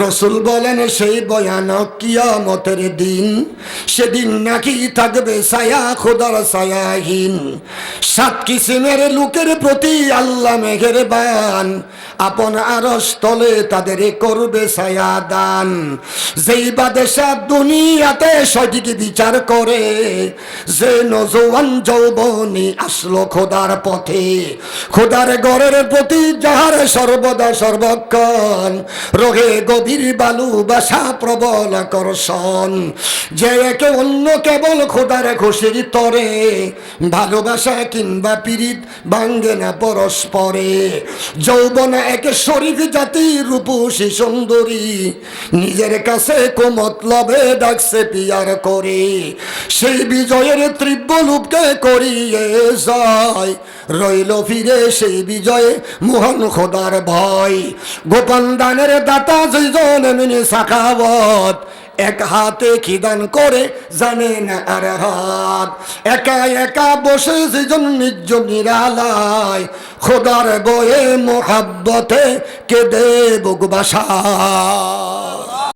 রসুল বলেন সেই ভয়ানক কিয়ামতের দিন, সেদিন নাকি থাকবে ছায়া খোদার ছায়াহীন। 7 কিসিমের লোকের প্রতি আল্লাহ মেহেরবান, আপন আরশ তলে তাদের করবে ছায়া দান। যেই বাদশা দুনিয়াতে সঠিক বিচার করে, যে নজওয়ান যৌবনী আসলো খোদার পথে, খোদার ঘরের প্রতি যাহার সর্বদা সর্বক্ষণ রোগে গভীর ভালোবাসা প্রবল আকর্ষণ, যে একে অন্য কেবল খোদার খুশির তরে, ভালোবাসা কিংবা পীড়িত ভাঙ্গে না পরস্পরে। যৌবন এক শরীফ জাতি রূপসী সুন্দরী, নিজের কাছে কুমতলবে ডাকছে পিয়ার করে। সেই বিজয়ের তীব্র লোভকে করিয়ে যায়, রইল ফিরে সেই বিজয়ে মহান খোদার ভয়। গোপন দানের দাতা যেজন এমনি সাখাওয়াত, এক হাতে খিদান করে জানে না আর হাত। একা একা বসে যেজন নিজ নিরালায়, খোদার বয়ে মোহাব্বতে কেঁদে বুক বাসা।